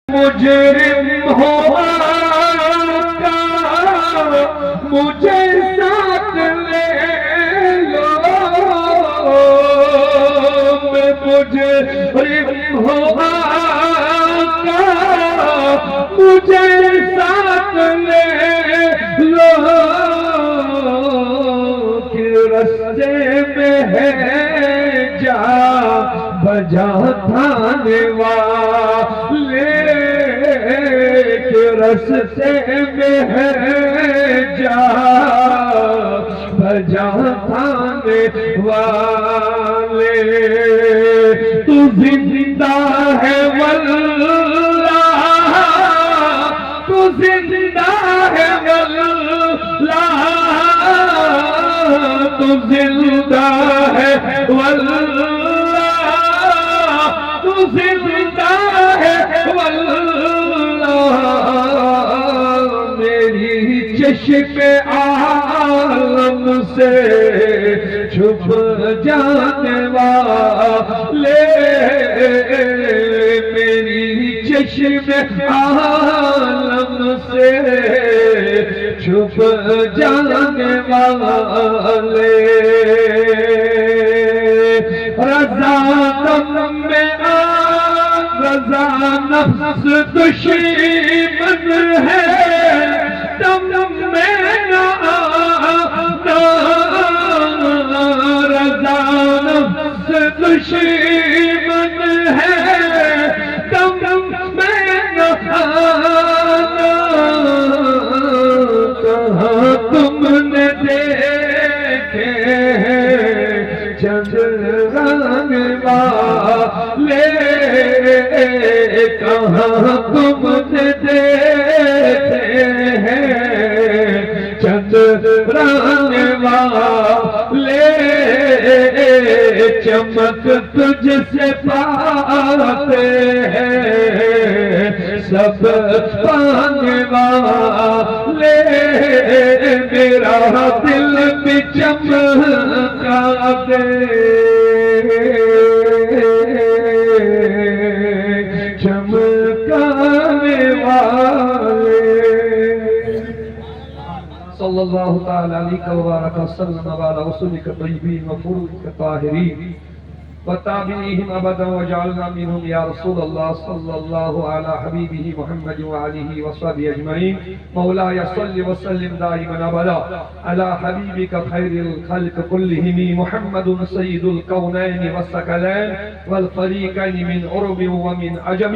مجرم ہو آقا مجھے ساتھ لے لو، میں مجرم ہو آقا مجھے ساتھ لے لو، کہ رستے میں ہے جا بجا تھانے والے، کہ رستے میں ہے جا بجا تھانے والے، تو زندہ ہے واللہ، تو زندہ ہے واللہ، تو زندہ ہے واللہ، تو زندہ ہے واللہ، میری چشم عالم سے چھپ جانے والے، میری چشم عالم سے چھپ جانے والے، رضا دم میں رضا نفس دشمن ہے، دم میں رضا نفس دشمن ہے، دم میں کہاں تم نے دیکھے چند رنگ والے، کہاں تم نے دیکھے ہیں چند رنگ والے، چمک تجھ سے پاتے ہیں سب پانے والے، میرا دل بھی چمکا دے چمکانے والے، صلی اللہ تعالی علیہ وبارک وسلم وعلی رسولک الطیبین وفروجک الطاہرین وتابعیہم ابدا وجعلنا منہم یا رسول اللہ صلی اللہ علی حبیبہ محمد وآلہ وصحبہ اجمعین، مولاي صل وسلم دائما ابدا علی حبیبک خیر الخلق کلہم محمد سید الکونین والثقلین والفریقین من عرب ومن عجم،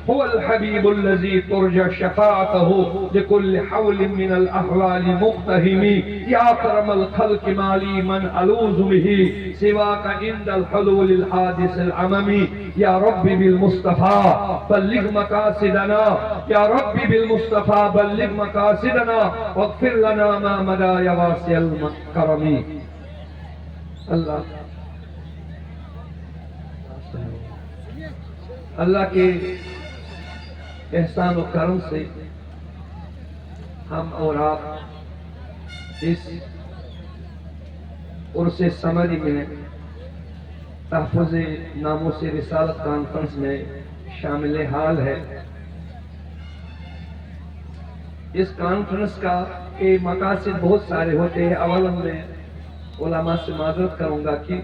هو الحبیب الذی ترجى شفاعته لكل حول من الاحوال مقتحم، یا اکرم الخلق مالی من الوذ به سواک عند الحلول الحادث العممی، یا رب بالمصطفى بلغ مقاصدنا، یا رب بالمصطفى بلغ مقاصدنا واغفر لنا ما مدى یا واسع الکرم۔ اللہ کے احسان و کرم سے ہم اور آپ اس عرص ثمری میں تحفظ ناموس رسالت کانفرنس میں شامل حال ہے۔ اس کانفرنس کا مقاصد بہت سارے ہوتے ہیں۔ اولا میں علماء سے معذرت کروں گا کہ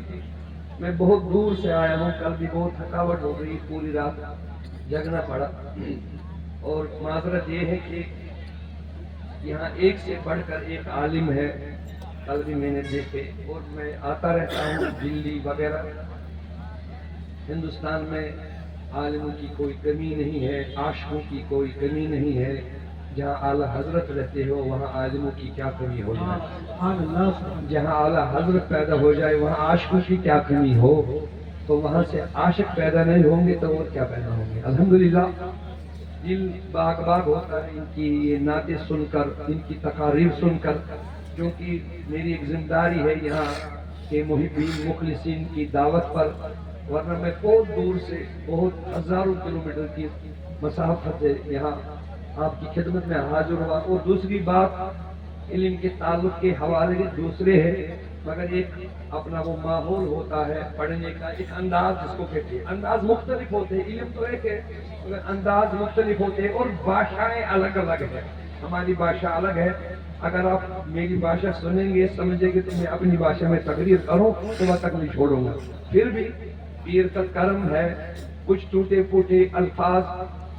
میں بہت دور سے آیا ہوں، کل بھی بہت تھکاوٹ ہو گئی، پوری رات جگنا پڑا، اور معذرت یہ ہے کہ یہاں ایک سے بڑھ کر ایک عالم ہے، کل بھی میں نے دیکھے، اور میں آتا رہتا ہوں دلی وغیرہ، ہندوستان میں عالموں کی کوئی کمی نہیں ہے، عاشقوں کی کوئی کمی نہیں ہے، جہاں اعلیٰ حضرت رہتے ہو وہاں عالموں کی کیا کمی ہو جائے، جہاں اعلیٰ حضرت پیدا ہو جائے وہاں عاشقوں کی کیا کمی ہو، تو وہاں سے عاشق پیدا نہیں ہوں گے تو اور کیا پیدا ہوں گے۔ الحمدللہ دل باغ باغ ہوتا ہے ان کی یہ نعتیں سن کر، ان کی تقاریر سن کر، جو کہ میری ایک ذمہ داری ہے یہاں کے محبین مخلصین کی دعوت پر، ورنہ میں بہت دور سے بہت ہزاروں کلومیٹر کی مسافت سے یہاں آپ کی خدمت میں حاضر ہوا۔ اور دوسری بات علم کے تعلق کے حوالے دوسرے ہے مگر ایک اپنا وہ ماحول ہوتا ہے پڑھنے کا، ایک انداز جس کو کہتے ہیں، انداز مختلف ہوتے ہیں، علم تو ایک ہے مگر انداز مختلف ہوتے ہیں، اور بھاشائیں الگ الگ ہیں۔ ہماری بھاشا الگ ہے، اگر آپ میری بھاشا سنیں گے سمجھیں گے تو میں اپنی بھاشا میں تقریر کروں تو میں تک نہیں چھوڑوں گا۔ پھر بھی پیر کا کرم ہے، کچھ ٹوٹے پھوٹے الفاظ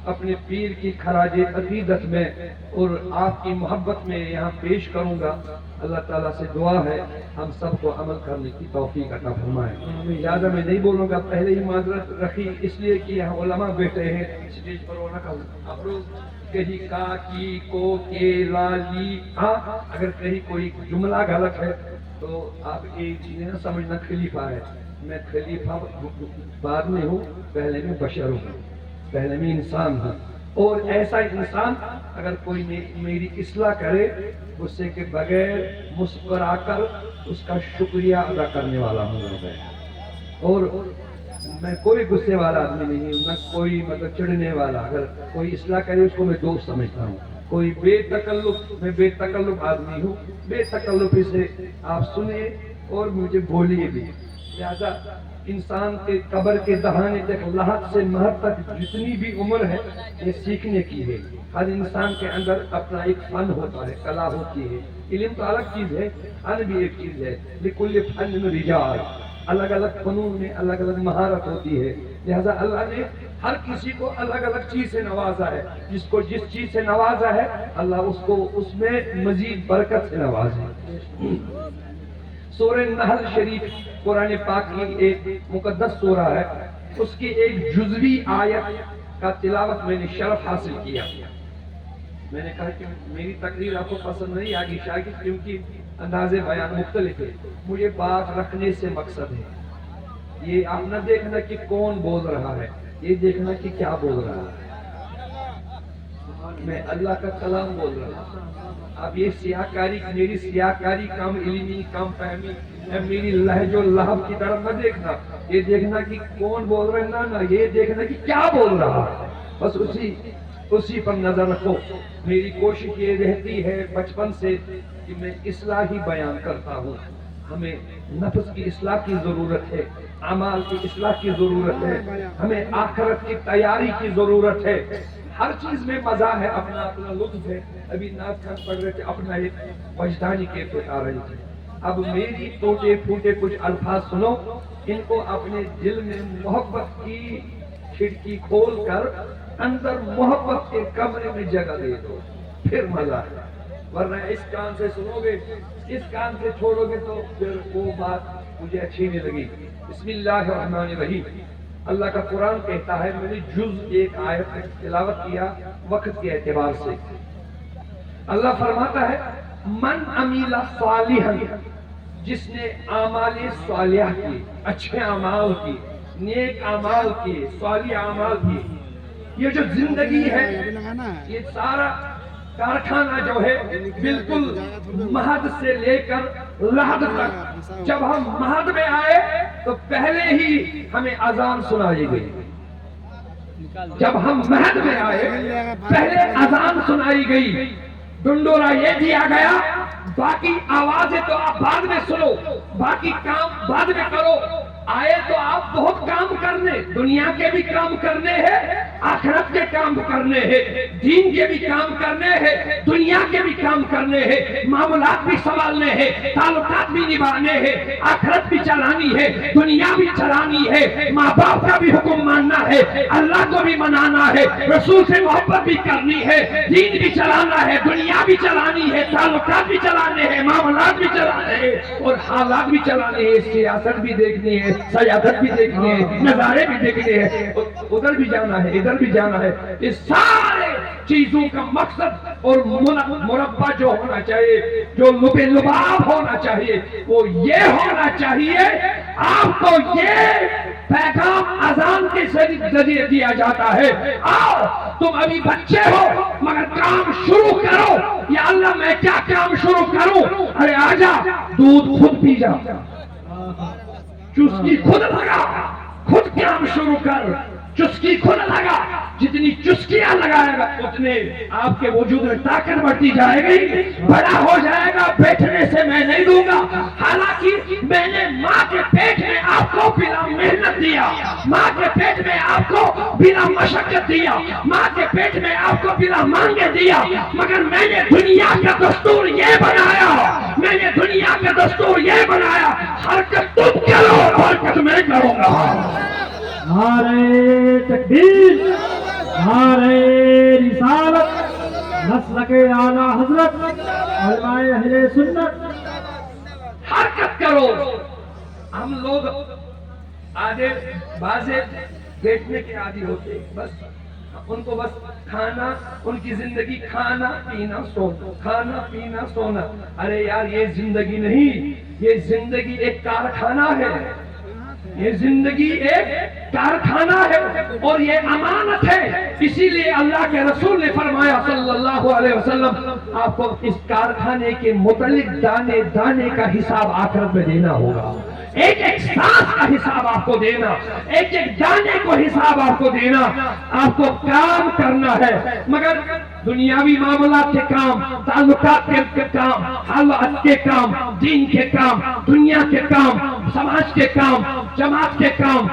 اپنے پیر کی خراج عقیدت میں اور آپ کی محبت میں یہاں پیش کروں گا۔ اللہ تعالیٰ سے دعا ہے ہم سب کو عمل کرنے کی توفیق عطا فرمائے۔ زیادہ میں نہیں بولوں گا، پہلے ہی معذرت رکھی اس لیے کہ یہاں علماء بیٹھے ہیں، اسٹیج پر ہونا کا افروز کہیں کا کی کو کے لا لی، ہاں اگر کہیں کوئی جملہ غلط ہے تو آپ ایک چیز نہ سمجھنا خلیفہ ہے، میں خلیفہ بعد میں ہوں، پہلے میں بشر ہوں، پہلے میں انسان ہوں، اور ایسا انسان اگر کوئی میری اصلاح کرے غصے کے بغیر مسکرا کر اس کا شکریہ ادا کرنے والا ہوں میں، اور میں کوئی غصے والا آدمی نہیں ہوں، نہ کوئی مطلب چڑھنے والا، اگر کوئی اصلاح کرے اس کو میں دوست سمجھتا ہوں، کوئی بے تکلف، میں بے تکلف آدمی ہوں، بے تکلفی سے آپ سنیں اور مجھے بولیے بھی۔ لہذا انسان کے قبر کے دہانے تک لحد سے مہد تک جتنی بھی عمر ہے یہ سیکھنے کی ہے۔ ہر انسان کے اندر اپنا ایک فن ہوتا ہے، کلا ہوتی ہے، علم تو الگ چیز ہے، فن بھی ایک چیز ہے، لکل فن رجال، الگ الگ فنون میں الگ الگ مہارت ہوتی ہے۔ لہذا اللہ نے ہر کسی کو الگ الگ چیز سے نوازا ہے، جس کو جس چیز سے نوازا ہے اللہ اس کو اس میں مزید برکت سے نوازے۔ سورہ نحل شریف قرآن پاک کی ایک مقدس سورہ ہے، اس کی ایک جزوی آیت کا تلاوت میں نے شرف حاصل کیا۔ میں نے کہا کہ میری تقریر آپ کو پسند نہیں آگی شاید کیونکہ انداز بیان مختلف ہے، مجھے بات رکھنے سے مقصد ہے، یہ آپ نہ دیکھنا کہ کون بول رہا ہے، یہ دیکھنا کہ کیا بول رہا ہے۔ میں اللہ کا کلام بول رہا ہوں، اب یہ سیاہکاری، میری سیاہکاری کم علمی کم فہمی میری لہج و لہب کی طرف نہ دیکھنا، یہ دیکھنا کہ کون بول رہا ہے، نہ یہ دیکھنا کہ کیا بول رہا ہے، بس اسی پر نظر رکھو۔ میری کوشش یہ رہتی ہے بچپن سے کہ میں اصلاح ہی بیان کرتا ہوں، ہمیں نفس کی اصلاح کی ضرورت ہے، اعمال کی اصلاح کی ضرورت ہے، ہمیں آخرت کی تیاری کی ضرورت ہے، ہر چیز میں مزہ ہے، اپنا اپنا لطف ہے۔ ابھی نعت خان پڑھ رہے تھے، اپنا ایک وجدانی کیفیت آ رہی تھی۔ اب میری ٹوٹے پھوٹے کچھ الفاظ سنو، ان کو اپنے دل میں محبت کی کھڑکی کھول کر اندر محبت کے کمرے میں جگہ دے دو، پھر مزہ ہے، ورنہ اس کان سے سنو گے اس کان سے چھوڑو گے تو پھر وہ بات مجھے اچھی نہیں لگی۔ بسم اللہ الرحمن الرحیم، اللہ کا قرآن کہتا ہے، میں نے جز ایک آیت تلاوت کیا وقت کے اعتبار سے۔ اللہ فرماتا ہے من عمل صالحا، جس نے اعمال صالحہ کی، اچھے اعمال کی، نیک اعمال کی، صالح اعمال کی۔ یہ جو زندگی ہے یہ سارا کارخانہ جو ہے بالکل مہد سے لے کر لحد تک، جب ہم مہد میں آئے تو پہلے ہی ہمیں اذان سنائی گئی، جب ہم مہد میں آئے پہلے اذان سنائی گئی، ڈنڈورا یہ دیا گیا باقی آوازیں تو آپ بعد میں سنو، باقی کام بعد میں کرو، آئے تو آپ بہت کام کرنے، دنیا کے بھی کام کرنے ہیں، آخرت کے کام کرنے ہیں، دین کے بھی کام کرنے ہیں، دنیا کے بھی کام کرنے ہیں، معاملات بھی سنبھالنے ہیں، تعلقات بھی نبھانے ہیں، آخرت بھی چلانی ہے، دنیا بھی چلانی ہے، ماں باپ کا بھی حکم ماننا ہے، اللہ کو بھی منانا ہے، رسول سے محبت بھی کرنی ہے، دین بھی چلانا ہے، دنیا بھی چلانی ہے، تعلقات بھی چلانے ہیں، معاملات بھی چلانے ہیں، اور حالات بھی چلانے ہیں، سیاست بھی دیکھنی ہے، سیادت بھی دیکھنی ہے، نظارے بھی دیکھنے ہیں، ادھر بھی جانا ہے، ادھر بھی جانا ہے۔ اس سارے چیزوں کا مقصد اور مربع جو ہونا چاہیے، جو لب لباب ہونا چاہیے، وہ یہ ہونا چاہیے، آپ کو یہ پیغام اذان کے ذریعے دیا جاتا ہے، آؤ تم ابھی بچے ہو مگر کام شروع کرو، یا اللہ میں کیا کام شروع کروں، ارے آجا دودھ خود پی جا، چسکی خود لگا، خود کام شروع کر، چسکی کھل لگا، جتنی چسکیاں لگائے گا اتنے آپ کے وجود میں طاقت بڑھتی جائے گی، بڑا ہو جائے گا، بیٹھنے سے میں نہیں دوں گا۔ حالانکہ میں نے ماں کے پیٹ میں آپ کو بنا محنت دیا، ماں کے پیٹ میں آپ کو بنا مشقت دیا، ماں کے پیٹ میں آپ کو بنا مانگے دیا، مگر میں نے دنیا کا دستور یہ بنایا، میں نے دنیا کا دستور یہ بنایا، حرکت تم کرو، حرکت میں کروں گا۔ نعرہ تکبیر، نعرہ رسالت، مسلک اعلیٰ حضرت علماء اہل سنت۔ حرکت کرو۔ ہم لوگ آدھے بازے بیٹھنے کے عادی ہوتے، بس ان کو بس کھانا، ان کی زندگی کھانا پینا سونا، کھانا پینا سونا۔ ارے یار یہ زندگی نہیں، یہ زندگی ایک کارخانہ ہے، یہ زندگی ایک کارخانہ ہے اور یہ امانت ہے۔ اسی لیے اللہ کے رسول نے فرمایا صلی اللہ علیہ وسلم، آپ کو اس کارخانے کے متعلق دانے دانے کا حساب آخرت میں دینا ہوگا، ایک ایک سانس کا حساب آپ کو دینا، ایک ایک دانے کو حساب آپ کو دینا۔ آپ کو کام کرنا ہے، مگر دنیاوی معاملات کے کام، تعلقات کے کام، حالات کے کام، دین کے کام، دنیا کے کام، سماج کے کام، جماعت کے کام،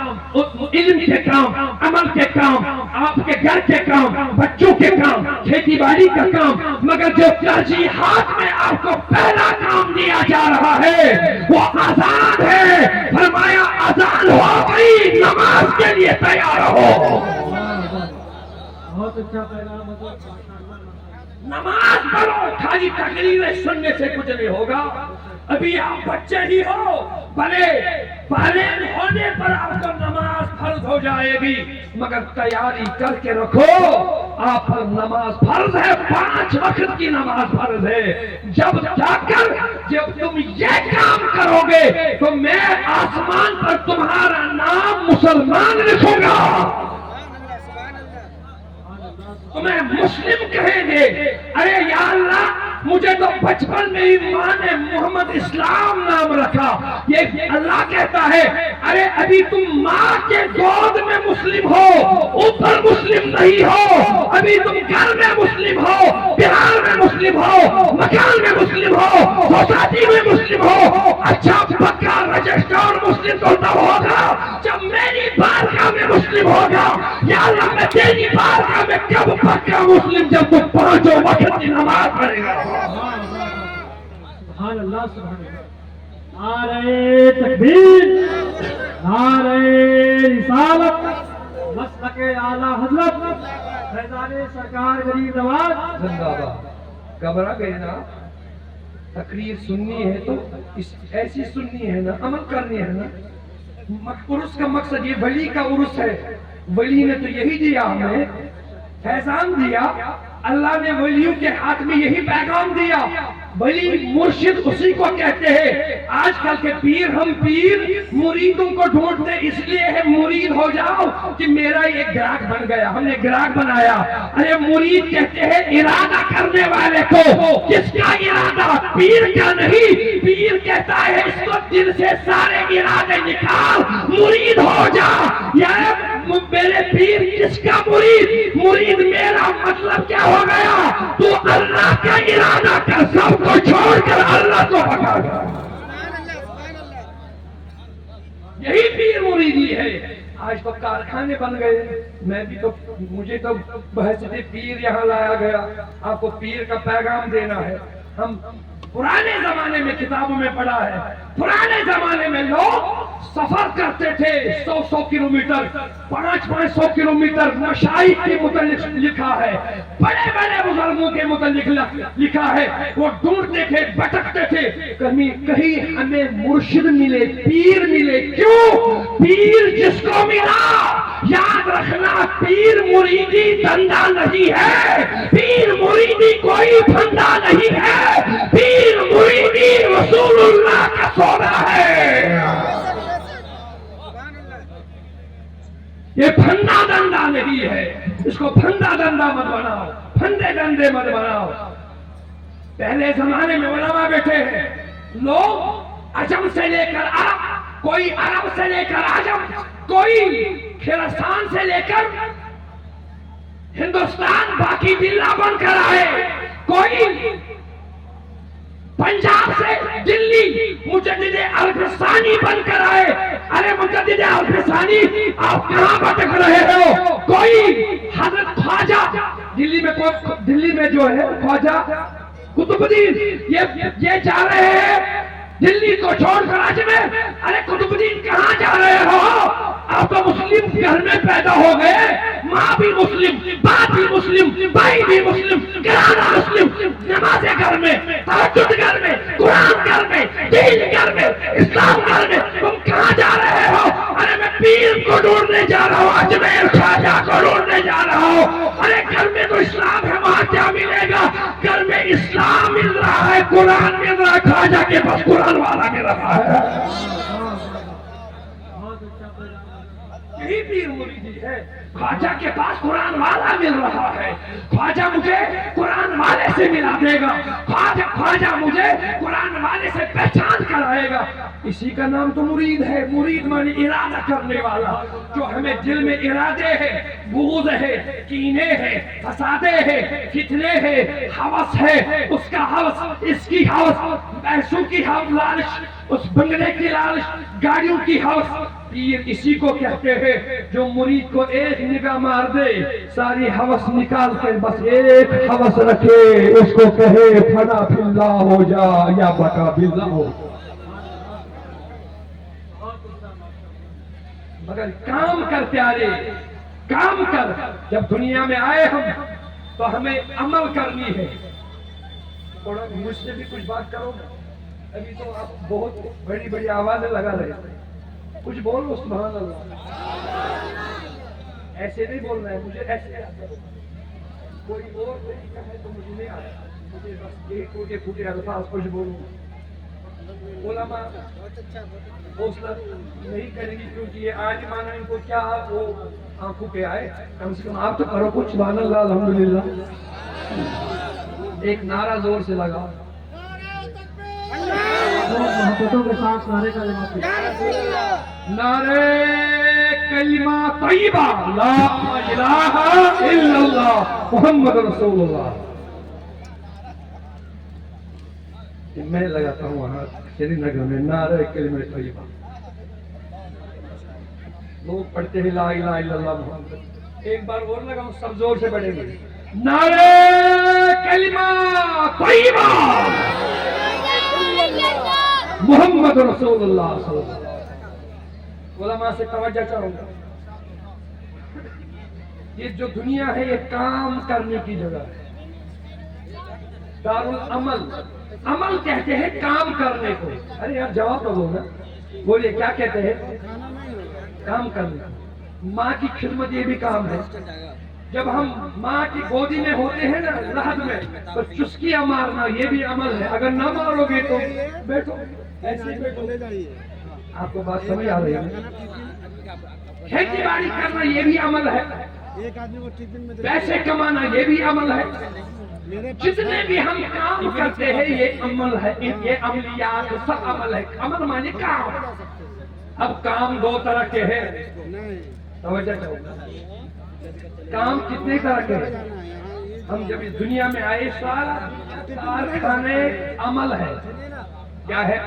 علم کے کام، عمل کے کام، آپ کے گھر کے کام، بچوں کے کام، کھیتی باڑی کا کام، مگر جو ترجیحات میں آپ کو پہلا کام دیا جا رہا ہے وہ آزان ہے۔ فرمایا آزان ہو گئی، نماز کے لیے تیار ہو۔ بہت اچھا پیغام حضرت، نماز پڑھو، خالی تقریریں سننے سے کچھ نہیں ہوگا۔ ابھی آپ بچے ہی ہو، بھلے بالغ ہونے پر آپ کو نماز فرض ہو جائے گی، مگر تیاری کر کے رکھو، آپ پر نماز فرض ہے، 5 وقت کی نماز فرض ہے۔ جب جا کر جب تم یہ کام کرو گے تو میں آسمان پر تمہارا نام مسلمان لکھوں گا، تمہیں مسلم کہیں گے۔ ارے یا اللہ، مجھے تو بچپن میں ہی ماں نے محمد اسلام نام رکھا، یہ اللہ کہتا ہے ارے ابھی تم ماں کے گود میں مسلم ہو، اوپر مسلم نہیں ہو، ابھی تم گھر میں مسلم ہو، بہار میں مسلم ہو، مکان میں مسلم ہو، سوسائٹی میں مسلم ہو۔ اچھا پکا رجسٹرڈ مسلم تو تب ہوگا جب میری بارگاہ میں مسلم ہوگا۔ یا اللہ میں تیری بارگاہ میں کب پکا مسلم؟ جب تو 5 وقت کی نماز پڑھے گا۔ سبحان اللہ، سبحان اللہ۔ نعرہ تکبیر، نعرہ رسالت، مسلک اعلیٰ حضرت فیضان سرکار غریب نواز زندہ باد۔ گھبرا گئے نا؟ تقریر سننی ہے تو ایسی سننی ہے نا، عمل کرنی ہے نا۔ عرس کا مقصد یہ ولی کا عرس ہے، ولی نے تو یہی دیا ہمیں، فیضان دیا، اللہ نے ولیوں کے ہاتھ میں یہی پیغام دیا۔ ولی مرشد اسی کو کہتے ہیں۔ آج کل کے پیر، ہم پیر مریدوں کو ڈھونڈتے اس لیے ہے مرید ہو جاؤ کہ میرا ایک گراہک بن گیا، ہم نے گراہک بنایا۔ ارے مرید کہتے ہیں ارادہ کرنے والے کو، کس کا ارادہ؟ پیر کا نہیں، پیر کہتا ہے اس کو دل سے سارے ارادے نکال، مرید ہو جا۔ یار میرے پیر کس کا مرید؟ مرید میرا مطلب کیا ہو گیا؟ تو اللہ کا ارادہ کر، سب کو چھوڑ کر اللہ کو پکڑ۔ یہی پیر مریدی ہے۔ آج تو کارخانے بن گئے، میں بھی تو، مجھے تو بحثیت پیر یہاں لایا گیا، آپ کو پیر کا پیغام دینا ہے۔ ہم پرانے زمانے میں کتابوں میں پڑھا ہے، پرانے زمانے میں لوگ سفر کرتے تھے 100 کلومیٹر، 500 کلومیٹر۔ مشائخ کے متعلق لکھا ہے، بڑے بڑے بزرگوں کے متعلق لکھا ہے، وہ ڈھونڈتے تھے، بھٹکتے تھے، کہیں ہمیں مرشد ملے، پیر ملے۔ کیوں؟ پیر جس کو ملا، یاد رکھنا، پیر مریدی دھندا نہیں ہے، پیر مریدی کوئی دھندا نہیں ہے، پیر مریدی رسول اللہ کا سونا ہے۔ یہ پھندا دندا نہیں ہے، اس کو پھندا دندا مت بناؤ، پھندے دندے مت بناؤ۔ پہلے زمانے میں علماء بیٹھے ہیں، لوگ عجم سے لے کر عرب، کوئی عرب سے لے کر عجم، کوئی خراسان سے لے کر ہندوستان باقی بلا بن کر آئے، کوئی پنجاب سے دلی مجدد الفسانی بن کر آئے۔ ارے مجدد الفسانی آپ کہاں بھٹک رہے ہو؟ کوئی حضرت خواجہ دلی میں جو ہے خواجہ قطب الدین یہ جا رہے ہیں دلی کو چھوڑ کر آج میں۔ ارے قطب الدین کہاں جا رہے ہو؟ آپ تو مسلم گھر میں پیدا ہو گئے، ماں بھی مسلم، باپ بھی مسلم، بھائی بھی مسلم، گھرانہ مسلم، نماز گھر میں، تہجد گھر میں، قرآن گھر میں، دین گھر میں، اسلام گھر میں، تم کہاں جا رہے ہو؟ ارے میں پیر کو ڈھونڈنے جا رہا ہوں، اجمیر خواجہ کو ڈھونڈنے جا رہا ہوں۔ ارے گھر میں تو اسلام ہے، وہاں کیا ملے گا؟ گھر میں اسلام مل رہا ہے، قرآن مل رہا ہے، خواجہ کے پاس قرآن والا مل رہا ہے۔ یہی پیر مریدی ہے، خواجہ کے پاس قرآن والا مل رہا ہے، خواجہ مجھے قرآن والے سے ملا دے گا، خواجہ مجھے قرآن والے سے پہچان کرائے گا۔ اسی کا نام تو مرید ہے۔ مرید معنی ارادہ کرنے والا، جو ہمیں دل میں ارادے ہے، بغض ہے، کینے ہے، فسادے ہے، فتنے ہے، ہوس ہے، اس کا ہوس، اس کی ہوس، پیسوں کی ہوس، لالچ، اس بنگلے کی لالچ، گاڑیوں کی ہوس، پیر اسی کو کہتے ہیں جو مرید کو ایک نگاہ مار دے ساری ہوس نکال کے بس ایک ہوس رکھے، اس کو کہے فنا فی اللہ ہو جا یا بقا فی اللہ ہو۔ مگر کام کر پیارے، کام کر۔ جب دنیا میں آئے ہم تو ہمیں عمل کرنی ہے۔ تھوڑا مجھ سے بھی کچھ بات کرو گا، ابھی تو آپ بہت بڑی بڑی آوازیں لگا رہے ہیں، کچھ بولو سبحان اللہ۔ ایسے نہیں بولنا ہے، مجھے ایسے آتا ہے، کوئی اور طریقہ ہے تو مجھے نہیں آتا، مجھے بس یہ ٹوٹے پھوٹے الفاظ کچھ بولوں۔ علماء حوصلہ نہیں کریں گی کیونکہ یہ عالمانہ ان کو کیا وہ آنکھوں پہ آئے، کم سے کم آپ تو کرو کچھ سبحان اللہ الحمدللہ۔ ایک نعرہ زور سے لگا، محبتوں کے ساتھ نعرے کا جواب دیا۔ نعرے کلمہ طیبہ لا الہ الا اللہ محمد رسول اللہ۔ میں لگاتا ہوں وہاں سری نگر میں نعرہ کلمہ طیبہ، لوگ پڑھتے ہیں لا الہ الا اللہ محمد۔ ایک بار اور لگاؤں، سب زور سے پڑھیں گے، نعرہ کلمہ طیبہ محمد رسول اللہ صلی اللہ علیہ وسلم۔ علماء سے توجہ چاہوں گا، یہ جو دنیا ہے یہ کام کرنے کی جگہ ہے، دار العمل، عمل کہتے ہیں کام کرنے کو۔ ارے یار جواب تو دو نا، بولیے کیا کہتے ہیں؟ کام کرنے۔ ماں کی خدمت یہ بھی کام ہے۔ جب ہم ماں کی گودی میں ہوتے ہیں نا لحد میں تو چسکیاں مارنا یہ بھی عمل ہے، اگر نہ مارو گے تو بیٹھو ایسے ہی بیٹھو۔ آپ کو بات سمجھ آ رہی ہے؟ کھیتی باڑی کرنا یہ بھی عمل ہے، پیسے کمانا یہ بھی عمل ہے، جتنے بھی ہم کام کرتے ہیں یہ عمل ہے، یہ عملیات سب عمل ہے۔ عمل مانے کام۔ اب کام دو طرح کے ہیں، توجہ کرو، کام کتنے طرح کے ہیں؟ ہم جب اس دنیا میں آئے سارا کارخانے عمل ہے، کیا ہے؟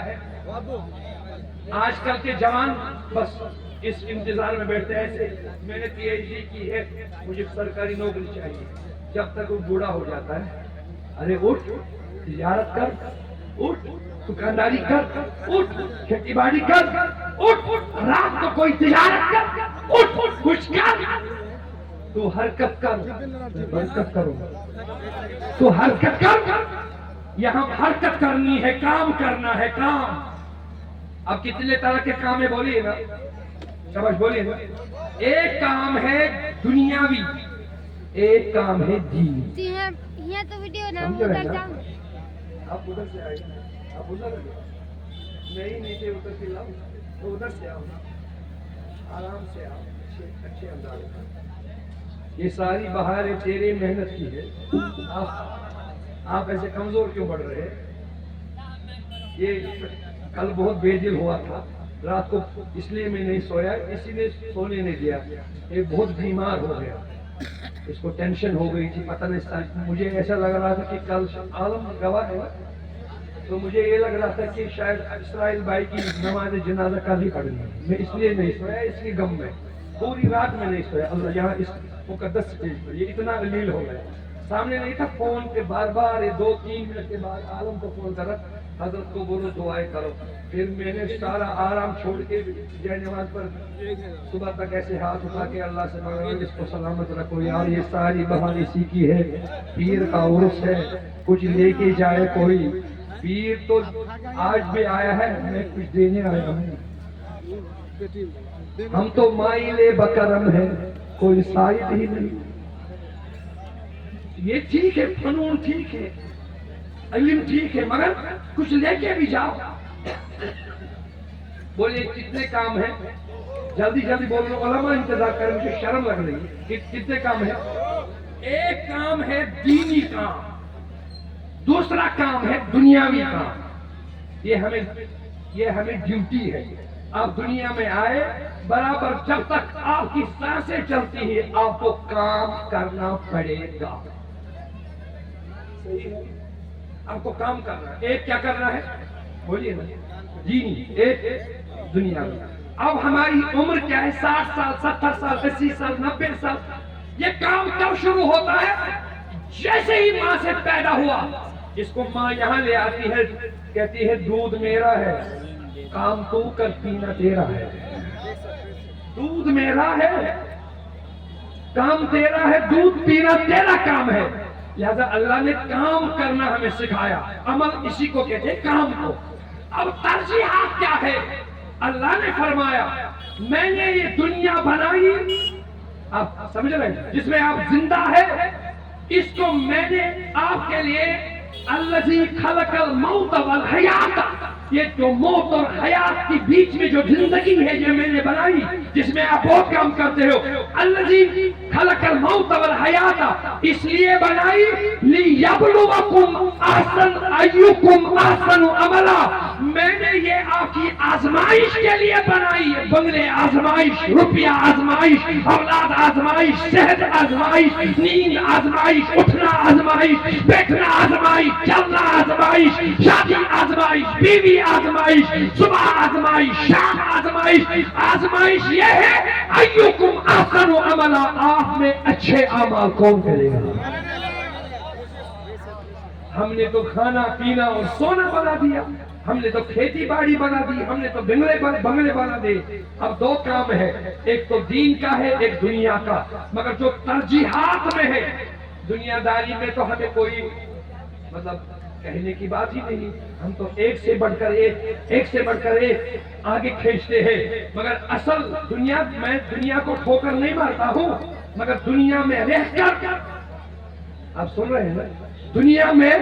آج کل کے جوان بس اس انتظار میں بیٹھتے ہیں ایسے میں نے پی ایچ ڈی کی ہے مجھے سرکاری نوکری چاہیے، جب تک وہ بوڑھا ہو جاتا ہے۔ ارے اٹھ تجارت کر، اٹھ دکانداری کر، اٹھ کھیتی باڑی کر، اٹھ رات کو کوئی تجارت کر، اٹھ کچھ کر، تو حرکت کر، برکت کرو، تو حرکت کر۔ یہاں حرکت کرنی ہے، کام کرنا ہے، کام۔ اب کتنے طرح کے کام ہے بولیے نا، شاباش بولیے نا۔ ایک کام ہے دنیاوی، ایک کام ہے دینی۔ یہ تو ویڈیو نہ ادھر جاؤں، آپ ادھر سے آئے، آپ ادھر نہیں نیچے ادھر سے لاؤ تو ادھر سے آؤ، آرام سے آؤ، اچھے انداز میں۔ یہ ساری بہاریں تیرے محنت کی ہے، آپ ایسے کمزور کیوں بڑھ رہے ہیں؟ یہ کل بہت بے دل ہوا تھا، رات کو اس لیے میں نہیں سویا، اسی لیے سونے نہیں دیا، یہ بہت بیمار ہو گیا، اس کو ٹینشن ہو گئی تھی، پتہ نہیں، مجھے ایسا لگ رہا تھا کہ کل عالم گواہ ہے، تو مجھے یہ لگ رہا تھا کہ شاید اسرائیل بھائی کی نماز جنازہ کل ہی پڑھنی ہے، میں اس لیے نہیں سویا، اس کے غم میں پوری رات میں نہیں سویا۔ اللہ یہاں اس مقدس اسٹیج پر یہ اتنا علیل ہو گیا، سامنے نہیں تھا فون کے بار بار 2-3 منٹ کے بعد عالم کو فون کرا، حضرت کو بولو دعائیں کرو۔ پھر میں نے سارا آرام چھوڑ کے جے نماز پر صبح تک ایسے ہاتھ اٹھا کے اللہ سے مانگا اس کو سلامت رکھو یار، یہ ساری بہانی سیکھی ہے، پیر کا عرس ہے، کچھ لے کے جائے کوئی، پیر تو آج بھی آیا ہے، میں کچھ دینے آیا ہوں، ہم تو مائل بکرم ہے، کوئی سائد ہی نہیں۔ یہ ٹھیک ہے، فنون ٹھیک ہے، علم ٹھیک ہے، مگر کچھ لے کے بھی جاؤ۔ بولے کتنے کام ہیں، جلدی جلدی بول رہا ہوں، علماء انتظار کریں، مجھے شرم لگ رہی ہے کہ کتنے کام ہیں۔ ایک کام ہے دینی کام، دوسرا کام ہے دنیاوی کام، یہ ہمیں ڈیوٹی ہے۔ آپ دنیا میں آئے، برابر جب تک آپ کی سانسیں چلتی ہیں آپ کو کام کرنا پڑے گا، آپ کو کام کرنا ہے۔ ایک کیا کرنا ہے بولیے نا، دینی، ایک دنیا میں۔ اب ہماری عمر کیا ہے، 60 سال، 70 سال، 80 سال، 90 سال۔ یہ کام کب شروع ہوتا ہے؟ جیسے ہی ماں سے پیدا ہوا، اس کو ماں یہاں لے آتی ہے، کہتی ہے دودھ میرا ہے، کام تو کر، پینا تیرا ہے، دودھ میرا ہے، کام تیرا ہے، دودھ پینا تیرا کام ہے۔ لہذا اللہ نے کام کرنا ہمیں سکھایا، عمل اسی کو کہتے ہیں، کام کو۔ اب ترجیحات کیا ہے؟ اللہ نے فرمایا میں نے یہ دنیا بنائی، آپ سمجھ رہے ہیں، جس میں آپ زندہ ہے، اس کو میں نے آپ کے لیے الذی خلق الموت والحیات، یہ جو موت اور حیات کے بیچ میں جو زندگی ہے یہ میں نے بنائی، جس میں آپ بہت کام کرتے ہو۔ الذی خلق الموت والحیات اس لیے بنائی لیبلوکم احسن ایکم احسن عملا، میں نے یہ آپ کی آزمائش کے لیے بنائی ہے، بنگلے آزمائش، روپیہ آزمائش، اولاد آزمائش، صحت آزمائش، نیند آزمائش، اٹھنا آزمائش، بیٹھنا آزمائش، چلنا آزمائش، شادی آزمائش، بیوی آزمائش، صبح آزمائش، شام آزمائش۔ آزمائش یہ ہے ایکم احسن عملا، آپ میں اچھے اعمال کون کرے گا۔ ہم نے تو کھانا پینا اور سونا بنا دیا، ہم نے تو کھیتی باڑی بنا دی، ہم نے تو بنگلے بنا دے۔ اب دو کام ہے، ایک تو دین کا ہے، ایک دنیا کا، مگر جو ترجیحات میں ہے، دنیا داری میں تو ہمیں کوئی مطلب کہنے کی بات ہی نہیں، ہم تو ایک سے بڑھ کر ایک آگے کھینچتے ہیں، مگر اصل دنیا، میں دنیا کو ٹھوکر نہیں مارتا ہوں، مگر دنیا میں رہ کر، آپ سن رہے ہیں نا، دنیا میں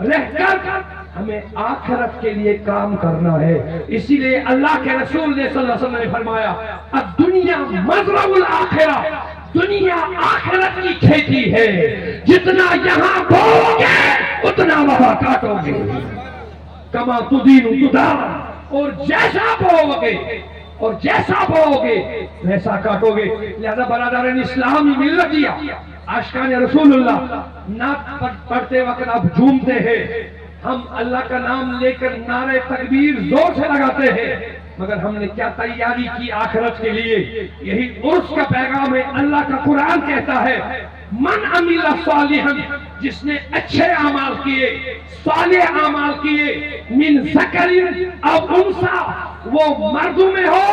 رہ کر ہمیں آخرت کے لیے کام کرنا ہے۔ اسی لیے اللہ کے رسول نے صلی اللہ علیہ وسلم نے فرمایا الدنیا مزرع الآخرہ، دنیا آخرت کی کھیتی ہے، جتنا یہاں بوؤ گے اتنا وہاں کاٹو گے، کما تدین تدان، اور جیسا بوؤ گے ویسا کاٹو گے۔ لہذا برادران اسلام ملتیا، عاشقان رسول اللہ، نعت پڑھتے وقت آپ جھومتے ہیں، ہم اللہ کا نام لے کر نعرہ تکبیر زور سے لگاتے ہیں، مگر ہم نے کیا تیاری کی آخرت کے لیے؟ یہی عرس کا پیغام ہے۔ اللہ کا قرآن کہتا ہے من عمل صالحا، جس نے اچھے اعمال کیے، صالح اعمال کیے، من ذکر او انثی، وہ مردوں میں ہو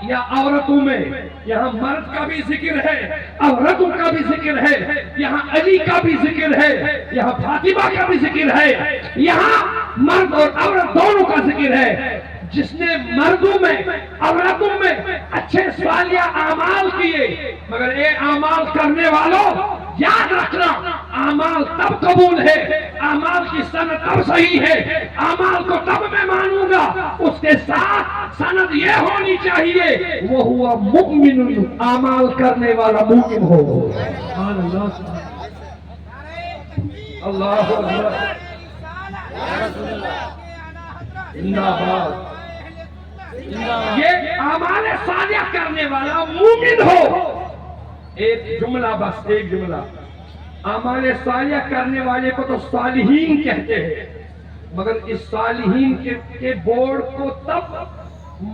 یا عورتوں میں، یہاں مرد کا بھی ذکر ہے، عورتوں کا بھی ذکر ہے، یہاں علی کا بھی ذکر ہے، یہاں فاطمہ کا بھی ذکر ہے، یہاں مرد اور عورت دونوں کا ذکر ہے۔ جس نے مردوں میں عورتوں میں اچھے صالح اعمال کیے، مگر یہ اعمال کرنے والوں یاد رکھنا، اعمال تب قبول ہے، اعمال کی سند تب صحیح ہے، اعمال کو تب میں مانوں گا، اس کے ساتھ سند یہ ہونی چاہیے وہ ہوا مؤمن، اعمال کرنے والا مومن ہو۔ اللہ اکبر، زندہ باد، یہ اعمال صالح کرنے والا مومن ہو. ایک جملہ بس، ایک جملہ. اعمال صالح کرنے والے کو تو صالحین کہتے ہیں، مگر اس صالحین کے بورڈ کو تب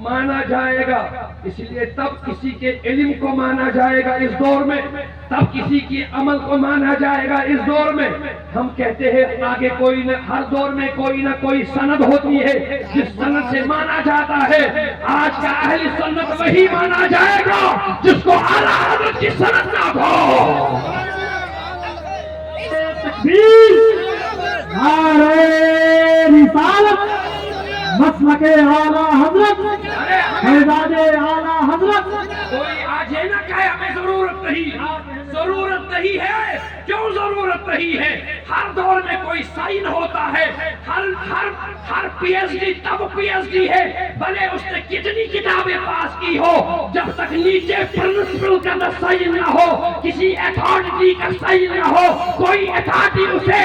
مانا جائے گا، اس لیے تب کسی کے علم کو مانا جائے گا اس دور میں، تب کسی کے عمل کو مانا جائے گا اس دور میں. ہم کہتے ہیں آگے کوئی نہ، ہر دور میں کوئی نہ کوئی سند ہوتی ہے جس سند سے مانا جاتا ہے. آج کا اہل سنت وہی مانا جائے گا جس کو اعلیٰ حضرت کی سند نہ ہو. نعرہ رسالت، مسلک اعلیٰ حضرت، فیضان اعلیٰ حضرت. کوئی آج یہ نہ کہے ہمیں ضرورت نہیں ہے. کیوں ضرورت نہیں ہے؟ ہر دور میں کوئی سائن ہوتا ہے. ہر پی ایچ ڈی تب پی ایچ ڈی ہے بھلے اس نے کتنی کتابیں پاس کی ہو، جب تک نیچے پرنسپل کا سائن نہ ہو، کسی اتھارٹی کا سائن نہ ہو، کوئی اتھارٹی اسے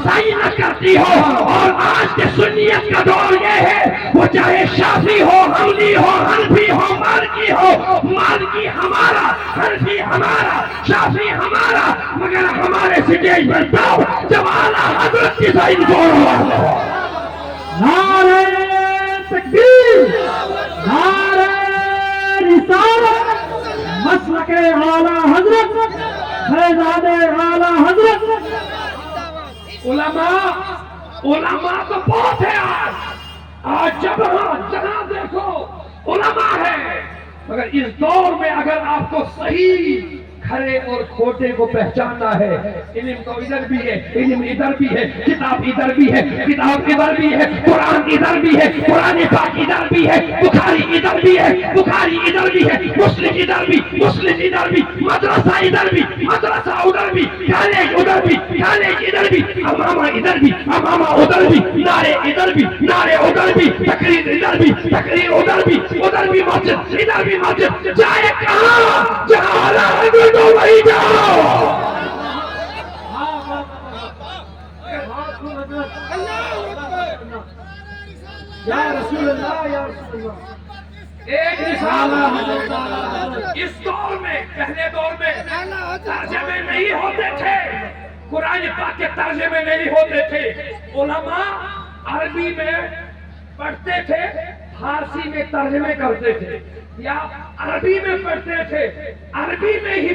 سائن نہ کرتی ہو. اور آج کے سنیت کا دور یہ ہے، وہ چاہے شافعی ہو، حنبلی ہو، حنفی ہو، مالکی ہو، مالکی ہمارا، حنفی ہمارا، شافعی ہمارا، مگر ہمارے سٹیج پر تو جب اعلیٰ حضرت کی سائن بولو. نعرہ تکبیر، نعرہ رسالت، مسلک اعلیٰ حضرت، فیضان اعلیٰ حضرت. علماء تو بہت ہے آج جہاں دیکھو علماء ہے، مگر اس دور میں اگر آپ کو صحیح کھرے اور کھوٹے کو پہچاننا ہے، علم تو ادھر بھی ہے، علم ادھر بھی ہے، کتاب ادھر بھی ہے، کتاب ادھر بھی ہے، قرآن ادھر بھی ہے، قرآن پاک ادھر بھی ہے، بخاری ادھر بھی ہے، بخاری ادھر بھی ہے، مسلم ادھر بھی، مسلم ادھر بھی، مدرسہ ادھر بھی، مدرسہ ادھر بھی، کالج ادھر بھی، کالج ادھر بھی، امامہ ادھر بھی، امامہ ادھر بھی، نعرے ادھر بھی، نعرے ادھر بھی، تقریر ادھر بھی، تقریر ادھر بھی، ادھر بھی مسجد، ادھر بھی مسجد. جائے کہاں؟ جہاں اعلیٰ حضرت تو وہی جاؤ. یا رسول اللہ، یا رسول اللہ. ایک مثال اس دور میں، پہلے دور میں ترجمے نہیں ہوتے تھے، قرآن پاک کے ترجمے نہیں ہوتے تھے. علماء عربی میں پڑھتے تھے، فارسی میں ترجمے کرتے تھے، یا عربی میں پڑھتے تھے، عربی میں ہی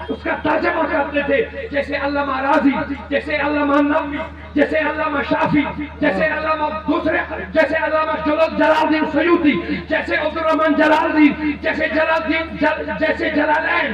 اس کا ترجمہ کرتے تھے. جیسے علامہ راضی، جیسے علامہ نووی، جیسے علامہ شافعی، جیسے علامہ دوسرے، جیسے علامہ جلال الدین سیوطی، جیسے عبد الرحمن جلال الدین، جیسے جلالین.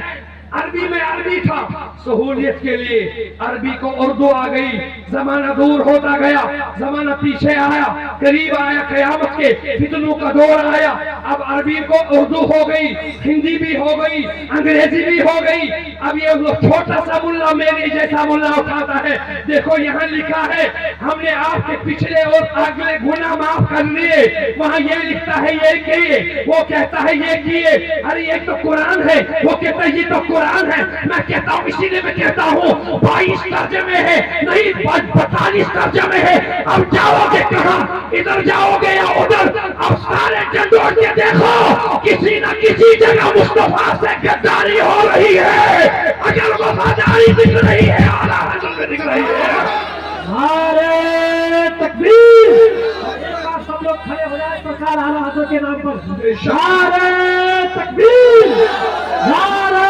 عربی میں عربی تھا، سہولیت کے لیے عربی کو اردو آ گئی. زمانہ دور ہوتا گیا، زمانہ پیچھے آیا، قریب آیا قیامت کے، فتنوں کا دور آیا. اب عربی کو اردو ہو گئی، ہندی بھی ہو گئی، انگریزی بھی ہو گئی. اب یہ چھوٹا سا ملا میری جیسا ملا اٹھاتا ہے، دیکھو یہاں لکھا ہے ہم نے آپ کے پچھلے اور اگلے گناہ معاف کر لیے. وہاں یہ لکھتا ہے یہ کیے، وہ کہتا ہے یہ کیے. ارے یہ تو قرآن ہے، وہ کہتا ہے یہ تو قرآن ہے. میں کہتا ہوں، اسی لیے میں کہتا ہوں 22 ترجمے ہیں، نہیں 42 ترجمے ہیں. اب جاؤ گے کہاں؟ ادھر جاؤ گے یا ادھر؟ اب سارے جنڈوڑ کے دیکھو، کسی نہ کسی جگہ مصطفیٰ سے غداری ہو رہی ہے. اگر وفاداری دکھ رہی ہے، اعلیٰ حضرت دکھ رہی ہے. نعرہ تکبیر. سب لوگ کھڑے ہو جائیں سرکار اعلیٰ حضرت کے نام پر. نعرہ تکبیر، نعرہ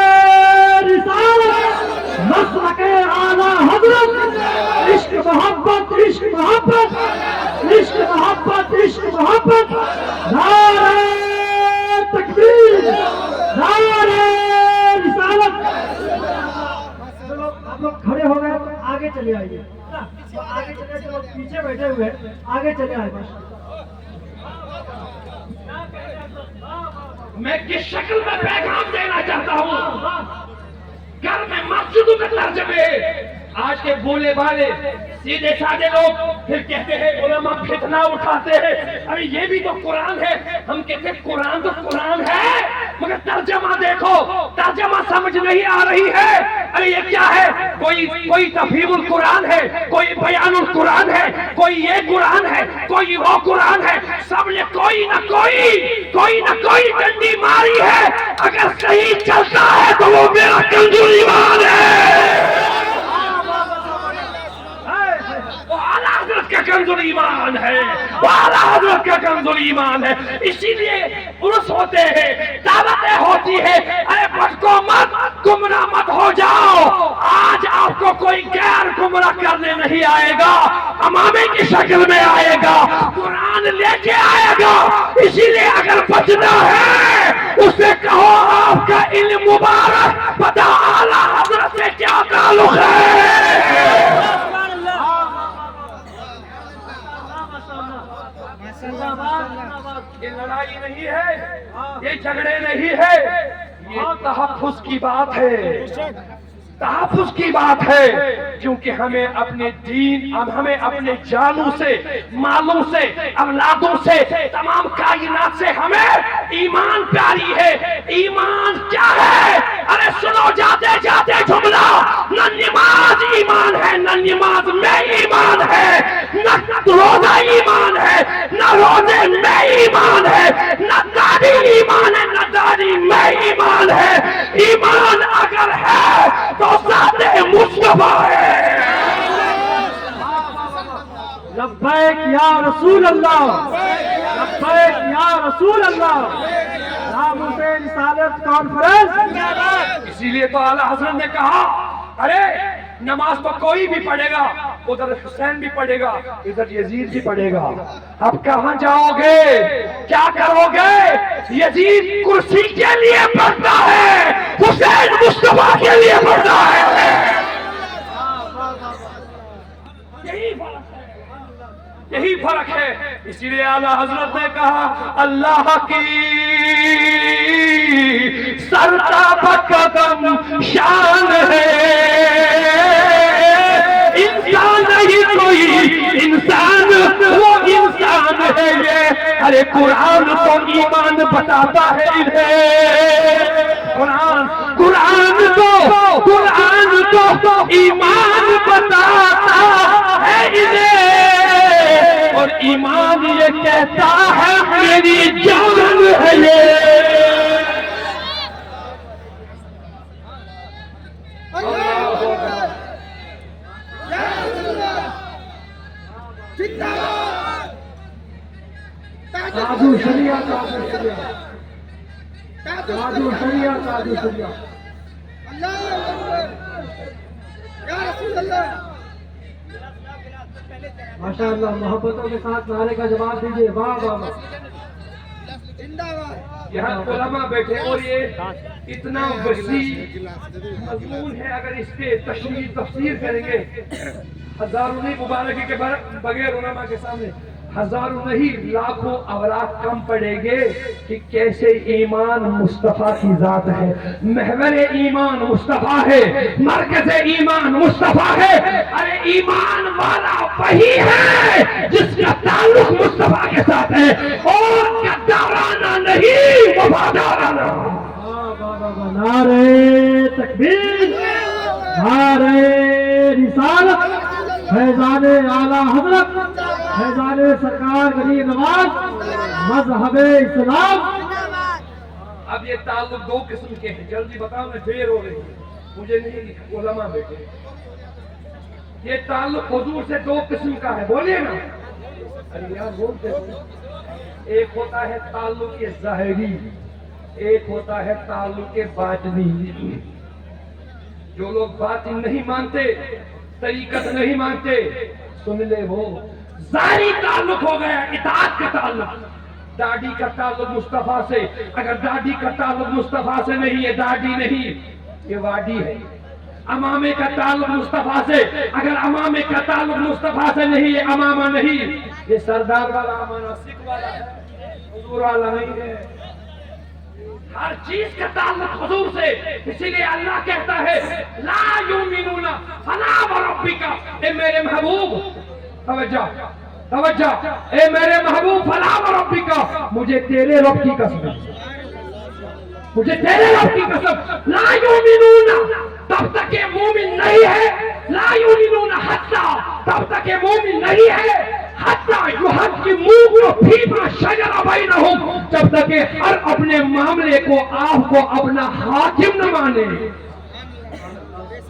رسالت، مسلک اعلیٰ حضرت. عشق محبت، عشق محبت، عشق محبت، عشق محبت. نعرہ تکبیر، نعرہ رسالت. آپ لوگ کھڑے ہو گئے تو آگے چلے آئیے، آگے چلے. جو پیچھے بیٹھے ہوئے آگے چلے آئے. میں کس شکل میں پیغام دینا چاہتا ہوں؟ گھر میں مسجدوں میں ترجمے، آج کے بولے والے سیدھے سادے لوگ پھر کہتے ہیں علماء فتنہ اٹھاتے ہیں، ارے یہ بھی تو قرآن ہے. ہم کہتے ہیں قرآن تو قرآن ہے مگر ترجمہ دیکھو، ترجمہ سمجھ نہیں آ رہی ہے. ارے یہ کیا ہے؟ کوئی تفہیم القرآن ہے، کوئی بیان القرآن ہے، کوئی یہ قرآن ہے، کوئی وہ قرآن ہے. سب نے کوئی نہ کوئی ڈنڈی ماری ہے. اگر صحیح چلتا ہے تو وہ میرا کنزول ایمان ہے، وہ اعلیٰ حضرت کا کنزول ایمان ہے، وہ اعلیٰ حضرت کا کنزول ایمان ہے. اسی لیے عرس ہوتے ہیں، دعوتیں ہوتی ہیں. ارے بھٹکو مت، گمراہ مت ہو جاؤ. آج آپ کو کوئی غیر گمراہ کرنے نہیں آئے گا، امامے کی شکل میں آئے گا، قرآن لے کے آئے گا. اسی لیے اگر بچنا ہے اسے کہو آپ کا علم مبارک پتہ اعلیٰ حضرت سے کیا تعلق ہے. یہ لڑائی نہیں ہے، یہ جھگڑے نہیں ہے، یہ تحفظ کی بات ہے، تحفظ کی بات ہے. کیونکہ ہمیں اپنے دین، ہمیں اپنے جانوں سے، مالوں سے، اولادوں سے، تمام کائنات سے ہمیں ایمان پیاری ہے. ایمان کیا ہے؟ ارے سنو جاتے جاتے جملہ، نہ نماز ایمان ہے، نہ نماز میں ایمان ہے، نہ روزہ ایمان ہے، نہ روزے میں ایمان ہے، نہ داڑھی ایمان ہے، نہ داڑھی میں ایمان ہے. ایمان اگر ہے تو ذات مصطفیٰ ہے. لبیک یا رسول اللہ، لبیک یا رسول اللہ. نام حسین رسالت کانفرنس. اسی لیے تو اعلیٰ حضرت نے کہا ارے نماز تو کوئی بھی پڑھے گا، ادھر حسین بھی پڑھے گا، ادھر یزید بھی پڑھے گا. اب کہاں جاؤ گے؟ کیا کرو گے؟ یزید کرسی کے لیے پڑھتا ہے، حسین مصطفیٰ کے لیے پڑھتا ہے. یہی فرق ہے. اسی لیے اعلیٰ حضرت نے کہا اللہ کی سرتاب قدم شان ہے، انسان نہیں کوئی انسان، وہ انسان ہے یہ. ارے قرآن تو ایمان بتاتا ہے انہیں، قرآن تو ایمان بتاتا ہے انہیں، اور ایمان یہ کہتا ہے میری جان ہے یہ. تاجو شریعت، تاجو شریعت، تاجو شریعت، تاجو شریعت. ماشاء اللہ، محبتوں کے ساتھ نعرے کا جواب دیجیے. واہ واہ واہ. یہاں علماء بیٹھے اور یہ اتنا وسیع مضمون ہے، اگر اس کے تشریح تفسیر کریں گے ہزاروں نہیں، مبارکی کے بغیر علماء کے سامنے ہزاروں نہیں لاکھوں اوراق کم پڑے گے کہ کیسے ایمان مصطفیٰ کی ذات ہے، محور ایمان مصطفیٰ ہے، مرکز ایمان مصطفیٰ ہے. ارے ایمان والا وہی ہے جس کا تعلق مصطفیٰ کے ساتھ ہے، اور غدارانہ نہیں، وفادارانہ. نعرے تکبیر، نعرے رسالت، فیضان اعلیٰ حضرت، فیضان سرکار غریب نواز، مذہب اسلام. اب یہ تعلق دو قسم کے ہیں، جلدی بتاؤ میں دیر ہو رہی ہے، مجھے نہیں لکھا، علماء بیٹھے. یہ تعلق حضور سے دو قسم کا ہے، بولیے نا. ارے یار بولتے ہو. ایک ہوتا ہے تعلق ظاہری، ایک ہوتا ہے تعلق باطنی. جو لوگ باطن نہیں مانتے، طریقت نہیں مانتے، سن لے وہ ظاہری تعلق ہو گیا، اطاعت کا تعلق. داڑھی کا تعلق مصطفیٰ سے، اگر داڑھی کا تعلق مصطفیٰ سے نہیں، یہ داڑھی نہیں، یہ واڈی ہے. امامے کا تعلق مصطفیٰ سے، اگر امامے کا تعلق مصطفیٰ سے نہیں، یہ امامہ نہیں، یہ سردار والا امامہ، سکھ والا ہے، حضور والا نہیں ہے. ہر چیز کا تعلق حضور سے. اسی لیے اللہ کہتا ہے لا یؤمنون فلا اے میرے محبوب توجہ توجہ اے میرے محبوب فلا وربک مجھے تیرے رب کی قسم مجھے تیرے رب کی قسم لا یؤمنون تب تک یہ مومن نہیں ہے لا یؤمنون حتی تب تک یہ مومن نہیں ہے حتی یحکموک فیما شجر بینہم جب تک کہ ہر اپنے معاملے کو آپ کو اپنا حاکم نہ مانے.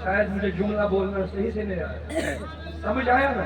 شاید مجھے جملہ بولنا صحیح سے نہیں آیا, سمجھ آیا نا؟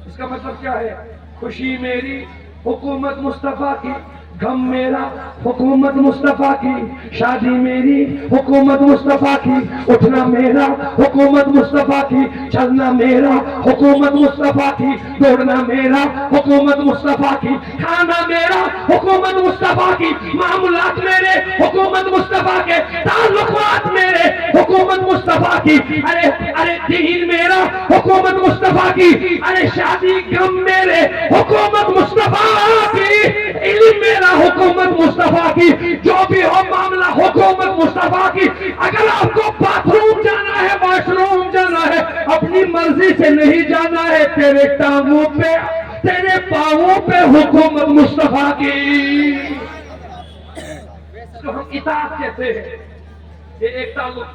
اس کا مطلب کیا ہے؟ خوشی میری حکومت مصطفیٰ کی, غم میرا حکومت مصطفیٰ کی, شادی میری حکومت مصطفیٰ کی, اٹھنا میرا حکومت مصطفیٰ کی, چلنا میرا حکومت مصطفیٰ کی, دوڑنا میرا حکومت مصطفیٰ کی, کھانا میرا حکومت مصطفیٰ کی, معاملات میرے حکومت مصطفیٰ کے, تعلقات میرے حکومت مصطفیٰ کی, ارے دین میرا حکومت مصطفیٰ کی, ارے شادی غم میرے حکومت مصطفیٰ کی, علم میرا حکومت مصطفیٰ کی, جو بھی ہو معاملہ حکومت مصطفیٰ کی. اگر آپ کو باتھ روم جانا ہے, واش روم جانا ہے, اپنی مرضی سے نہیں جانا ہے, تیرے ٹانگوں پہ تیرے پاؤں پہ حکومت مصطفیٰ کی. تو ہم اطاعت کہتے ہیں. یہ ایک تعلق.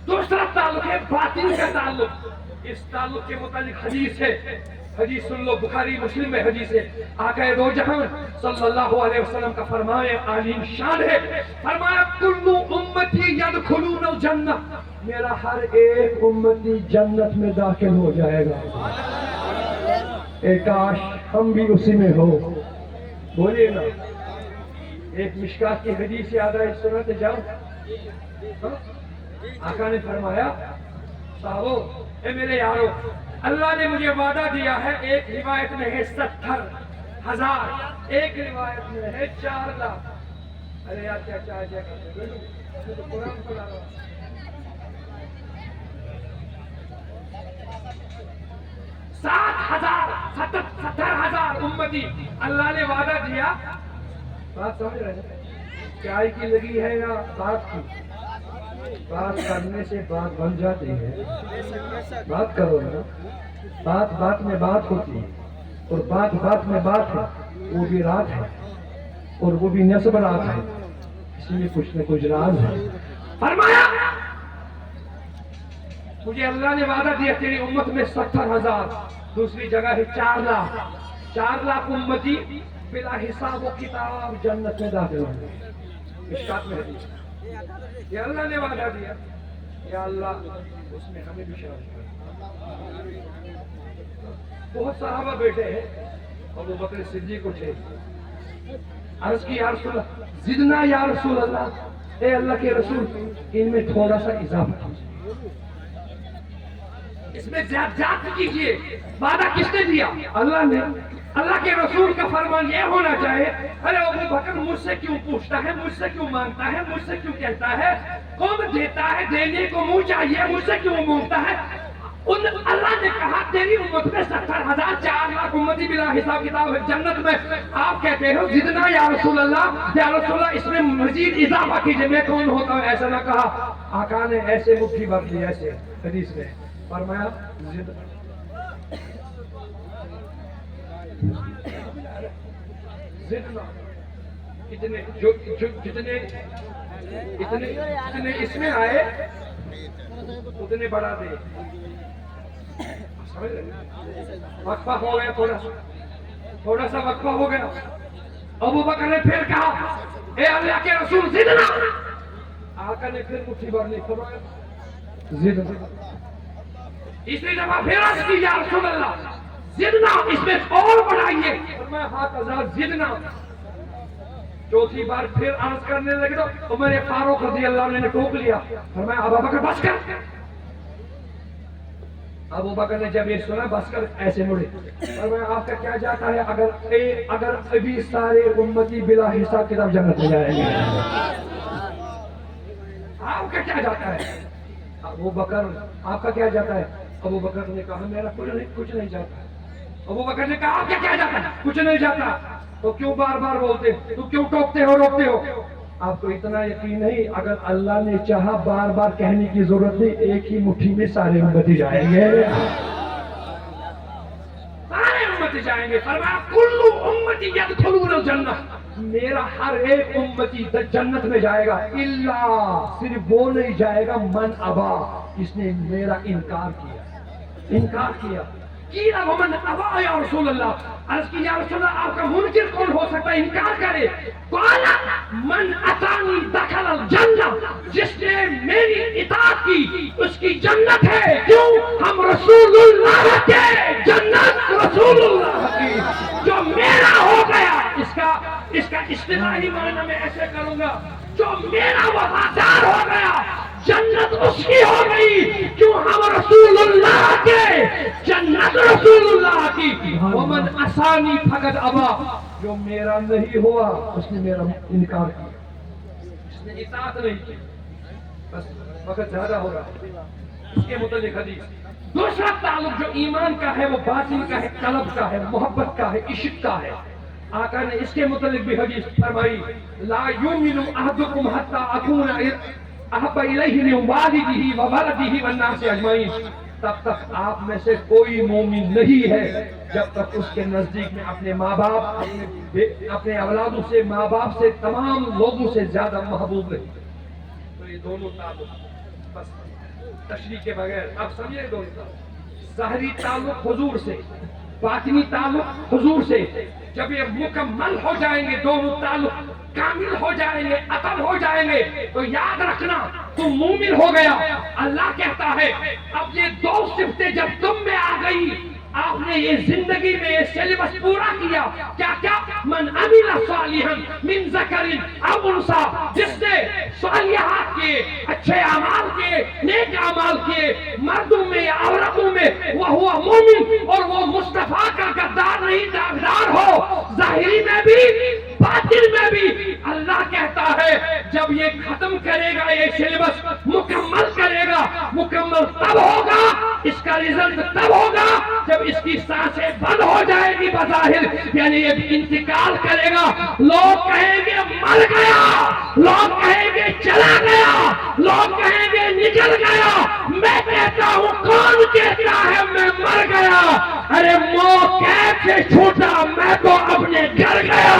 دوسرا تعلق ہے باطن کا تعلق. اس تعلق کے متعلق حدیث ہے, حدیث سن لو, بخاری مسلم میں حدیث ہے. آقا دو جہان صلی اللہ علیہ وسلم کا فرمایا عظیم شان ہے, فرمایا کل امتی یدخلون الجنہ, میرا ہر ایک امتی جنت میں داخل ہو جائے گا. اے کاش ہم بھی اسی میں ہو. بولیے نا. ایک مشکات کی حدیث یاد آئی, سنتے جاؤ. آقا نے فرمایا صحابو اے میرے یارو, اللہ نے مجھے وعدہ دیا ہے, ایک روایت میں ہے 70,000, ایک روایت میں ہے 4 لاکھ. ارے یار کیا چاہ کیا کرتے ہیں, تو قرآن پڑھا رہا ہوں. 70,000 امتی اللہ نے وعدہ دیا. بات سمجھ رہے ہیں؟ چائے کی لگی ہے یا بات کی؟ بات کرنے سے بات بن جاتی ہے. بات کرو نا. بات بات میں بات ہوتی ہے, اور بات بات میں بات ہے, وہ بھی رات ہے, اور وہ بھی نصب رات ہے, اسی میں کچھ نہ کچھ راز ہے. فرمایا مجھے اللہ نے وعدہ دیا تیری امت میں 70,000, دوسری جگہ ہے 4 لاکھ. 4 لاکھ امتی بلا حساب و کتاب جنت میں داخل ہوں گے. مشکات میں حدیث یہ اللہ نے وعدہ دیا. یا اللہ اس میں ہمیں بھی شامل کر. بہت صحابہ بیٹھے ہیں, ابو بکر صدیق اٹھے, عرض کی یا رسول اللہ, زدنا یا رسول اللہ, اے اللہ کے رسول ان میں تھوڑا سا اضافہ کیجیے, اس میں زیادہ کیجیے. وعدہ کس نے دیا؟ اللہ نے. اللہ کے رسول کا فرمان یہ ہونا چاہیے, ارے ابو بکر مجھ سے کیوں پوچھتا ہے, مجھ سے کیوں مانگتا ہے, مجھ سے کیوں کہتا ہے, کون دیتا ہے, دینے کو منہ چاہیے, مجھ سے کیوں مانگتا ہے. اللہ نے کہا تیری امت میں 70,000 4 لاکھ امتی بلا حساب کتاب جنت میں. آپ کہتے ہو زدنا یا رسول اللہ, یا رسول اللہ اس میں مزید اضافہ کیجئے, میں کون ہوتا ہوں. ایسا نہ کہا. آقا نے ایسے مٹھی بھر لی, ایسے حدیث میں فرمایا زدنا جتنے اس میں آئے اتنے بڑھا دے. وقفہ ہو گیا, تھوڑا سا وقفہ ہو گیا. ابو بکر نے پھر کہا اے اللہ کے رسول زدنا. آقا نے پھر مٹھی بھر لی, فرمایا زدنا. تیسری دفعہ پھر عرض کی یا رسول اللہ زدنا, اس میں اور بڑھائیے. فرمایا ہاتھ آزاد زدنا. چوتھی بار پھر عرض کرنے لگے تو عمر فاروق رضی اللہ عنہ نے ٹوک لیا, فرمایا ابو بکر بس کر. ابو بکر نے جب یہ سنا بس کر, ایسے مڑے, فرمایا آپ کا کیا جاتا ہے اگر ابھی سارے امتی بلا حساب کتاب جنت میں جائیں گے, آپ کا کیا جاتا ہے؟ ابو بکر آپ کا کیا جاتا ہے؟ ابو بکر نے کہا میرا کچھ نہیں جاتا. ابو بکر نے کہا آپ کا کیا جاتا ہے؟ کچھ نہیں جاتا. تو کیوں بار بار بولتے, تو کیوں ٹوکتے ہو, روکتے ہو؟ آپ کو اتنا یقین نہیں, اگر اللہ نے چاہا بار بار کہنے کی ضرورت نہیں, ایک ہی مٹھی میں سارے امتی جائیں گے. جنت جائیں گے. فرمایا کل امتی یدخلون الجنہ, میرا ہر ایک امتی جنت میں جائے گا, الا صرف وہ نہیں جائے گا من ابا, اس نے میرا انکار کیا. کیلا ومن ابا یا رسول اللہ, عرض کی یا رسول اللہ آپ کا منکر کون ہو سکتا ہے, انکار کرے. قالا من اتانی دخل الجنہ, جس نے میری اطاعت کی اس کی جنت ہے. کیوں؟ ہم رسول اللہ کے, جنت رسول اللہ کی. جو میرا ہو گیا, اس کا اصطلاحی معنی میں ایسے کروں گا, جو میرا وفادار ہو گیا جنت اس کی ہو گئی. کیوں؟ ہم رسول اللہ کے, جنت رسول اللہ کی. ومن اسانی فقط ابا, جو میرا نہیں ہوا اس نے میرا انکار کیا, اس نے اطاعت نہیں کی. بس وقت زیادہ ہو رہا ہے. اس کے متعلق حدیث. دوسرا تعلق جو ایمان کا ہے وہ باطن کا ہے, طلب کا ہے, محبت کا ہے, عشق کا ہے. آقا نے اس کے متعلق بھی حدیث فرمائی, لا یؤمن احدکم حتی اکون احب الیہ من والدہ وولدہ والناس اجمعین. تب تک آپ میں سے کوئی مومن نہیں ہے جب تک اس کے نزدیک میں اپنے ماں باپ, اپنے اولادوں سے, ماں باپ سے, تمام لوگوں سے زیادہ محبوب نہیں. تو یہ دونوں تعلق بس تشریح کے بغیر آپ سمجھے. دونوں تعلق, ظاہری تعلق حضور سے, باطنی تعلق حضور سے. جب یہ مکمل ہو جائیں گے, دونوں تعلق کامل ہو جائیں گے, عطب ہو جائیں گے, تو یاد رکھنا تم مومن ہو گیا. اللہ کہتا ہے اب یہ دو صفتیں جب تم میں آ گئی, آپ نے یہ زندگی میں یہ سلیبس پورا کیا. کیا من عمل صالحا من ذکر او انثی, جس نے صالحات کیے, اچھے اعمال کیے, نیک اعمال کیے, مردوں میں یا عورتوں میں, وہ مومن, اور وہ مصطفیٰ کا غدار نہیں داغدار ہو, ظاہری میں بھی باطن میں بھی. اللہ کہتا ہے جب یہ ختم کرے گا, یہ سلیبس مکمل کرے گا, مکمل تب ہوگا, اس کا رزلٹ تب ہوگا جب اس کی سانسیں بند ہو جائے گی بظاہر, یعنی یہ انتقال کرے گا. لوگ کہیں گے مر گیا, لوگ کہیں گے چلا گیا, لوگ کہیں گے نکل گیا. میں کہتا ہوں کون کہتا ہے میں مر گیا؟ ارے موت کیسے چھوٹا, میں تو اپنے گھر گیا.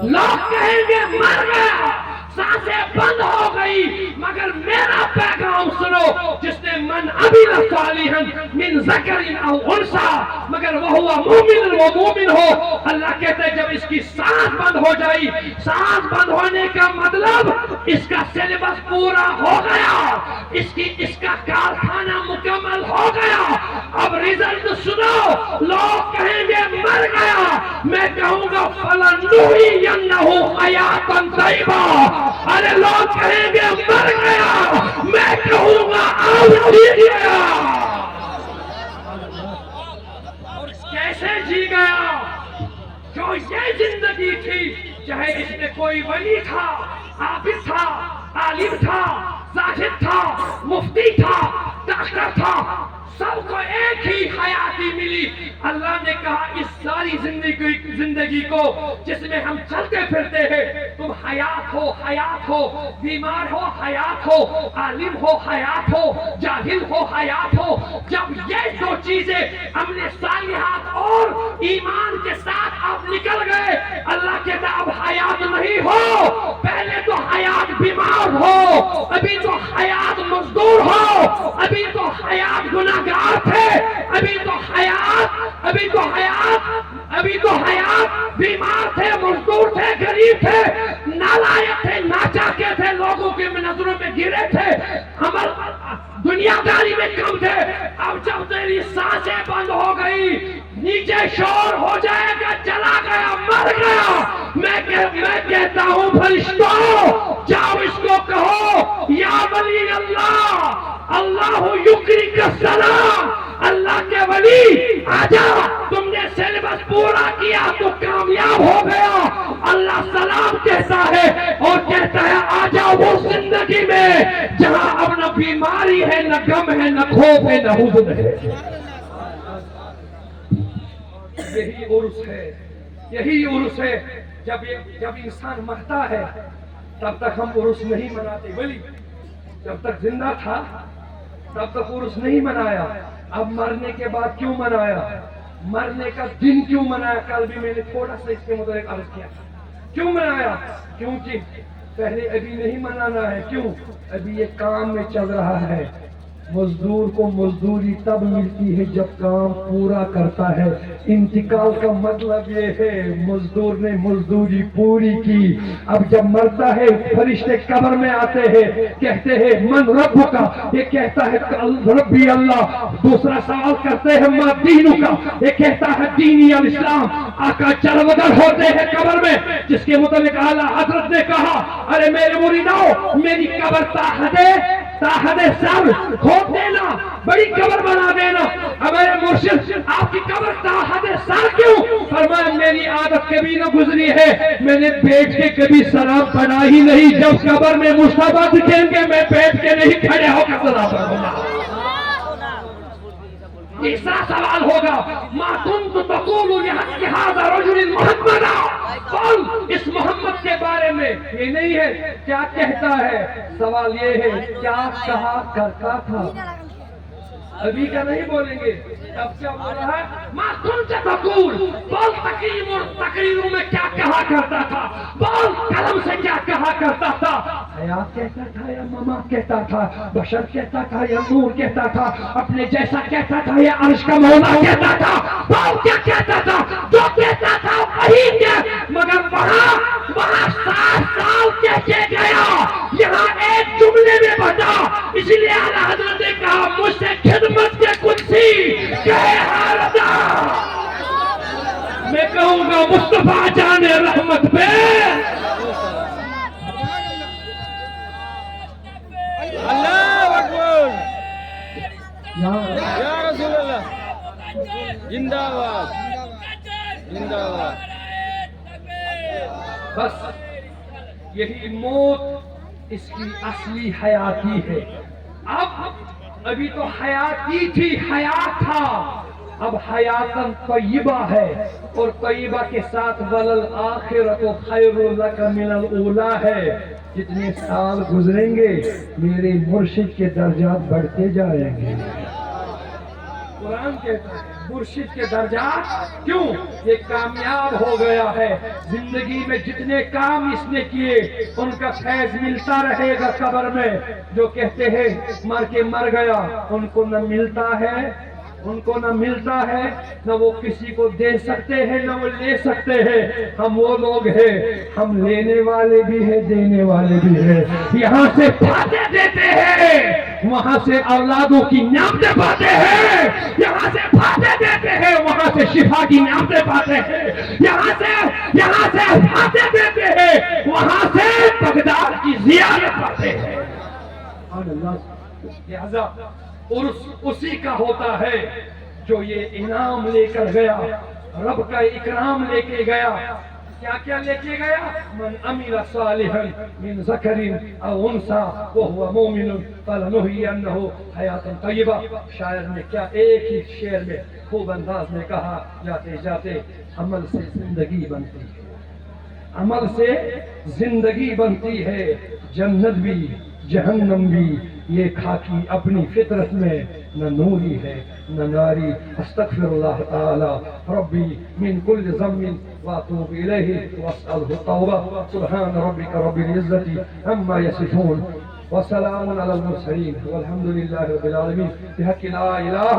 لوگ کہیں گے مر گیا, سانسیں بند ہو گئی, مگر میرا پیغام سنو, جس نے من عمل صالحا من ذکر او انثی, مگر وہ مومن, وہ مومن ہو. اللہ کہتا ہے جب اس کی سانس بند ہو جائی, سانس بند ہونے کا مطلب اس کا سلیبس پورا ہو گیا, اس کا کارخانہ مکمل ہو گیا. اب رزلٹ سنو, لوگ کہیں گے مر گیا, میں کہوں گا فلنحیینہ حیاۃ طیبہ. ارے لوگ کہیں گے مر گیا, میں کہوں گا آؤ جی گیا. اور کیسے جی گیا؟ جو یہ زندگی تھی, چاہے اس میں کوئی ولی تھا, عابد تھا, عالم تھا, زاہد تھا, مفتی تھا, ڈاکٹر تھا, سب کو ایک ہی حیاتی ملی. اللہ نے کہا اس ساری زندگی کو جس میں ہم چلتے پھرتے ہیں, تم حیات ہو, بیمار ہو حیات ہو, عالم ہو حیات ہو, جاہل ہو حیات ہو. جب یہ دو چیزیں عمل صالحات اور ایمان کے ساتھ آپ نکل گئے, اللہ کہتا اب حیات نہیں ہو, پہلے تو حیات بیمار ہو, ابھی تو حیات مزدور ہو, ابھی تو حیات گناہگار تھے, ابھی تو حیات بیمار تھے, مزدور تھے, غریب تھے, نالائق تھے, ناچاکے تھے, لوگوں کے نظروں میں گرے تھے, عمل دنیا داری میں کم تھے. اب جب تیری سانسیں بند ہو گئی, نیچے شور ہو جائے گا, چلا گیا, مر گیا. میں کہتا ہوں فرشتوں جاؤ اس کو کہو یا ولی اللہ, اللہ یکرک السلام, اللہ کے ولی آجا, تم نے سلیبس پورا کیا تو کامیاب ہو گیا. اللہ سلام کہتا ہے اور کہتا ہے آجا وہ زندگی میں جہاں اب نہ بیماری ہے, نہ غم ہے, نہ خوف ہے, نہ حزن ہے. یہی عرس ہے. جب انسان مرتا ہے تب تک ہم عرس نہیں مناتے. ولی جب تک زندہ تھا تب تک عرس نہیں منایا, اب مرنے کے بعد کیوں منایا؟ مرنے کا دن کیوں منایا؟ کل بھی میں نے تھوڑا سا اس کے متعلق عرض کیا. کیوں منایا؟ کیونکہ پہلے ابھی نہیں منانا ہے. کیوں؟ ابھی یہ کام میں چل رہا ہے. مزدور کو مزدوری تب ملتی ہے جب کام پورا کرتا ہے. انتقال کا مطلب یہ ہے مزدور نے مزدوری پوری کی. اب جب مرتا ہے فرشتے قبر میں آتے ہیں, کہتے ہیں من رب کا, یہ کہتا ہے ربی اللہ. دوسرا سوال کرتے ہیں ما دینو کا, یہ کہتا ہے دینی الاسلام. آقا چرودر ہوتے ہیں قبر میں, جس کے متعلق اعلیٰ حضرت نے کہا ارے میرے مریداؤ میری قبر تاحد سر کھود دینا, بڑی قبر بنا دینا. اب میرے مرشد آپ کی قبر تاحد سر کیوں؟ فرمایا میری عادت کبھی نہ گزری ہے, میں نے بیٹھ کے کبھی سلام پڑھا ہی نہیں. جب قبر میں مصطفیٰ دکھیں گے میں بیٹھ کے نہیں کھڑے ہو کر سلام پڑھوں گا. تیسرا سوال ہوگا ما كنت تقول لحق هذا رجل محمد, قل اس محمد کے بارے میں یہ نہیں ہے کیا کہتا ہے, سوال یہ ہے کیا کہا کرتا تھا. ابھی کا نہیں بولیں گے. اب کیا بول رہا ہے ما كنت تقول, بول تقریروں میں کیا کہا کرتا تھا, بول قلم سے کیا کہا کرتا تھا. حیات کہتا تھا یا ممات کہتا تھا, بشر کہتا تھا یا نور کہتا تھا, اپنے جیسا کہتا تھا یا عرش کا مولا کہتا تھا. بول کیا کہتا تھا, جو کہتا تھا وہی کیا. مگر وہاں 7 سال کہتے گیا, یہاں ایک جملے میں بتا. اس لیے اعلیٰ حضرت نے کہا مجھ سے خدمت کے کنسی کہے حالدہ. میں کہوں گا مصطفیٰ جان رحمت پہ اللہ اکبر یا رسول اللہ. زندہ باد زندہ باد. بس یہی موت اس کی اصلی حیاتی ہے. ابھی تو حیاتی تھی, حیات تھا, اب حیاتن طیبہ ہے, اور طیبہ کے ساتھ وللآخرۃ خیر لک من الاولی ہے. جتنے سال گزریں گے میرے مرشد کے درجات بڑھتے جائیں گے. قرآن کہتا ہے مرشد کے درجات. کیوں؟ یہ کامیاب ہو گیا ہے زندگی میں, جتنے کام اس نے کیے ان کا فیض ملتا رہے گا قبر میں. جو کہتے ہیں مر کے مر گیا, ان کو نہ ملتا ہے, ان کو نہ ملتا ہے, نہ وہ کسی کو دے سکتے ہیں نہ وہ لے سکتے ہیں. ہم وہ لوگ ہیں, ہم لینے والے بھی ہیں دینے والے بھی ہیں. یہاں سے پاتے دیتے ہیں, وہاں سے اولادوں کی نعمتیں پاتے ہیں. یہاں سے پاتے دیتے ہیں, وہاں سے شفا کی نعمتیں پاتے ہیں. یہاں سے پاتے دیتے ہیں, وہاں سے بغداد کی زیارت پاتے ہیں. لہذا اسی کا ہوتا ہے جو یہ انعام لے کر گیا, رب کا اکرام لے کے گیا. کیا کیا لے کے گیا؟ من عمل صالحا من ذکر او انثى وهو مؤمن فلنحيينه حیاتا طیبہ. شاعر نے کیا ایک ہی شعر میں خوب انداز میں کہا, جاتے جاتے عمل سے زندگی بنتی ہے, عمل سے زندگی بنتی ہے. جنت بھی جہنم بھی یہ خاکی اپنی فطرت میں نہ نوری ہے نہ ناری. استغفر اللہ تعالی ربی من کل ذنب واتوب الیہ واسألہ التوبہ. سبحان ربک رب العزة عما یصفون وسلام علی المرسلین والحمد للہ رب العالمین. بحق لا الہ.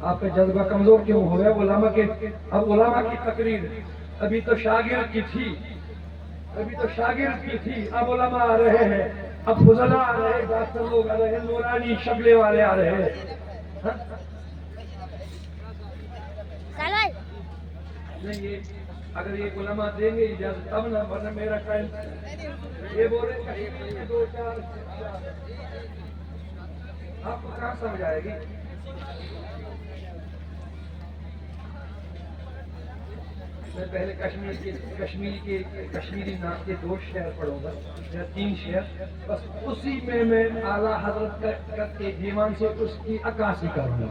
آپ کا جذبہ کمزور کیوں ہو گیا؟ علماء کے, اب علماء کی تقریر ابھی تو شاگرد کی تھی, اب علماء آ رہے ہیں, اب فضلاء آ رہے ہیں, ڈاکٹر لوگ آ رہے ہیں, نورانی شکلے والے آ رہے ہیں. نہیں یہ اگر یہ علماء دیں گے اجازت تب نہ, ورنہ میرا ٹائم یہ بول رہے کہیں 2-4 آپ کو کہاں سمجھ آئے گی. میں پہلے کشمیری نام کے 2 شعر پڑھوں گا یا 3 شعر, بس اسی میں اعلیٰ حضرت کے دیوان سے اس کی عکاسی کروں گا.